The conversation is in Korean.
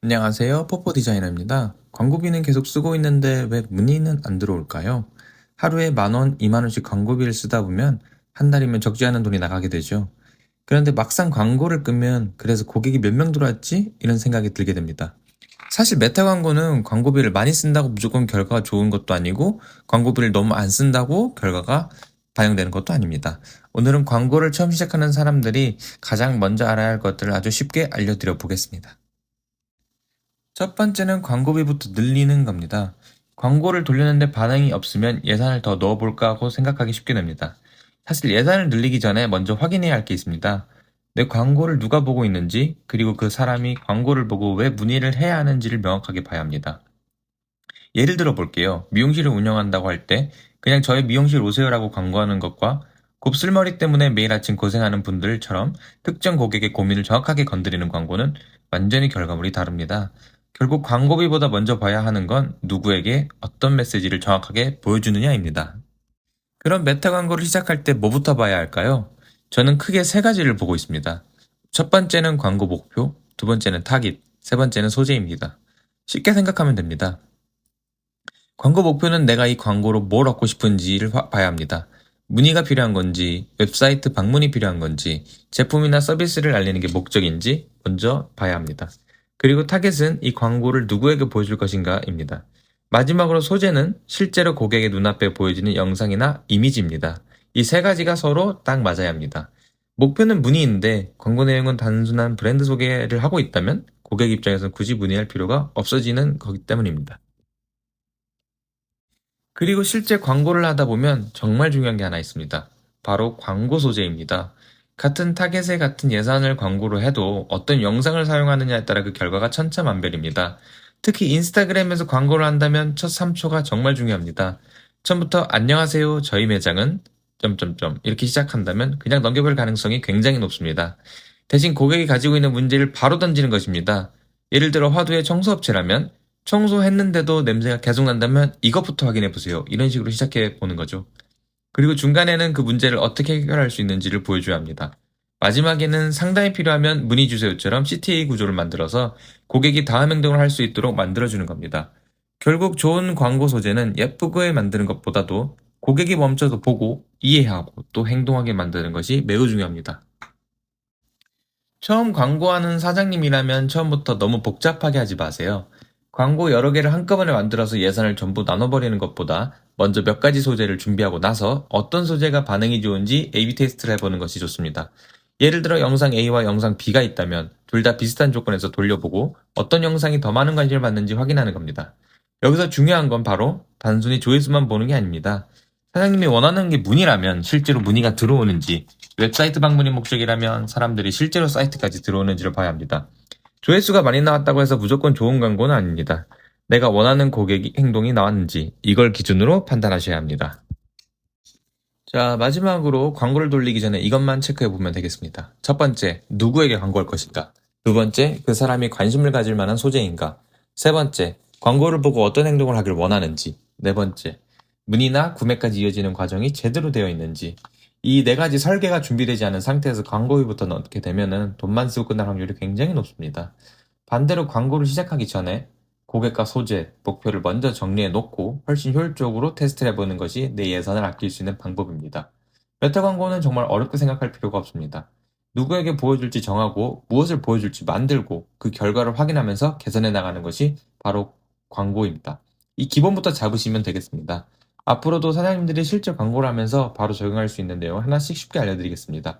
안녕하세요. 포포 디자이너입니다. 광고비는 계속 쓰고 있는데 왜 문의는 안 들어올까요? 하루에 10,000원, 20,000원씩 광고비를 쓰다 보면 한 달이면 적지 않은 돈이 나가게 되죠. 그런데 막상 광고를 끄면 그래서 고객이 몇 명 들어왔지? 이런 생각이 들게 됩니다. 사실 메타 광고는 광고비를 많이 쓴다고 무조건 결과가 좋은 것도 아니고 광고비를 너무 안 쓴다고 결과가 반영되는 것도 아닙니다. 오늘은 광고를 처음 시작하는 사람들이 가장 먼저 알아야 할 것들을 아주 쉽게 알려드려 보겠습니다. 첫 번째는 광고비부터 늘리는 겁니다. 광고를 돌리는데 반응이 없으면 예산을 더 넣어볼까 하고 생각하기 쉽게 됩니다. 사실 예산을 늘리기 전에 먼저 확인해야 할 게 있습니다. 내 광고를 누가 보고 있는지, 그리고 그 사람이 광고를 보고 왜 문의를 해야 하는지를 명확하게 봐야 합니다. 예를 들어 볼게요. 미용실을 운영한다고 할 때 그냥 저희 미용실 오세요라고 광고하는 것과 곱슬머리 때문에 매일 아침 고생하는 분들처럼 특정 고객의 고민을 정확하게 건드리는 광고는 완전히 결과물이 다릅니다. 결국 광고비보다 먼저 봐야 하는 건 누구에게 어떤 메시지를 정확하게 보여주느냐입니다. 그럼 메타 광고를 시작할 때 뭐부터 봐야 할까요? 저는 크게 세 가지를 보고 있습니다. 첫 번째는 광고 목표, 두 번째는 타깃, 세 번째는 소재입니다. 쉽게 생각하면 됩니다. 광고 목표는 내가 이 광고로 뭘 얻고 싶은지를 봐야 합니다. 문의가 필요한 건지, 웹사이트 방문이 필요한 건지, 제품이나 서비스를 알리는 게 목적인지 먼저 봐야 합니다. 그리고 타겟은 이 광고를 누구에게 보여줄 것인가입니다. 마지막으로 소재는 실제로 고객의 눈앞에 보여지는 영상이나 이미지입니다. 이 세 가지가 서로 딱 맞아야 합니다. 목표는 문의인데 광고 내용은 단순한 브랜드 소개를 하고 있다면 고객 입장에서는 굳이 문의할 필요가 없어지는 거기 때문입니다. 그리고 실제 광고를 하다 보면 정말 중요한 게 하나 있습니다. 바로 광고 소재입니다. 같은 타겟에 같은 예산을 광고로 해도 어떤 영상을 사용하느냐에 따라 그 결과가 천차만별입니다. 특히 인스타그램에서 광고를 한다면 첫 3초가 정말 중요합니다. 처음부터 안녕하세요, 저희 매장은 점점점 이렇게 시작한다면 그냥 넘겨볼 가능성이 굉장히 높습니다. 대신 고객이 가지고 있는 문제를 바로 던지는 것입니다. 예를 들어 화두의 청소업체라면 청소했는데도 냄새가 계속 난다면 이것부터 확인해 보세요. 이런 식으로 시작해 보는 거죠. 그리고 중간에는 그 문제를 어떻게 해결할 수 있는지를 보여줘야 합니다. 마지막에는 상담이 필요하면 문의 주세요처럼 CTA 구조를 만들어서 고객이 다음 행동을 할 수 있도록 만들어주는 겁니다. 결국 좋은 광고 소재는 예쁘게 만드는 것보다도 고객이 멈춰서 보고 이해하고 또 행동하게 만드는 것이 매우 중요합니다. 처음 광고하는 사장님이라면 처음부터 너무 복잡하게 하지 마세요. 광고 여러 개를 한꺼번에 만들어서 예산을 전부 나눠버리는 것보다 먼저 몇 가지 소재를 준비하고 나서 어떤 소재가 반응이 좋은지 A/B 테스트를 해보는 것이 좋습니다. 예를 들어 영상 A와 영상 B가 있다면 둘 다 비슷한 조건에서 돌려보고 어떤 영상이 더 많은 관심을 받는지 확인하는 겁니다. 여기서 중요한 건 바로 단순히 조회수만 보는 게 아닙니다. 사장님이 원하는 게 문의라면 실제로 문의가 들어오는지, 웹사이트 방문이 목적이라면 사람들이 실제로 사이트까지 들어오는지를 봐야 합니다. 조회수가 많이 나왔다고 해서 무조건 좋은 광고는 아닙니다. 내가 원하는 고객 행동이 나왔는지 이걸 기준으로 판단하셔야 합니다. 자, 마지막으로 광고를 돌리기 전에 이것만 체크해 보면 되겠습니다. 첫 번째, 누구에게 광고할 것인가? 두 번째, 그 사람이 관심을 가질 만한 소재인가? 세 번째, 광고를 보고 어떤 행동을 하길 원하는지. 네 번째, 문의나 구매까지 이어지는 과정이 제대로 되어 있는지. 이 네 가지 설계가 준비되지 않은 상태에서 광고비부터 넣게 되면은 돈만 쓰고 끝날 확률이 굉장히 높습니다. 반대로 광고를 시작하기 전에 고객과 소재, 목표를 먼저 정리해 놓고 훨씬 효율적으로 테스트를 해보는 것이 내 예산을 아낄 수 있는 방법입니다. 메타 광고는 정말 어렵게 생각할 필요가 없습니다. 누구에게 보여줄지 정하고 무엇을 보여줄지 만들고 그 결과를 확인하면서 개선해 나가는 것이 바로 광고입니다. 이 기본부터 잡으시면 되겠습니다. 앞으로도 사장님들이 실제 광고를 하면서 바로 적용할 수 있는 내용 하나씩 쉽게 알려드리겠습니다.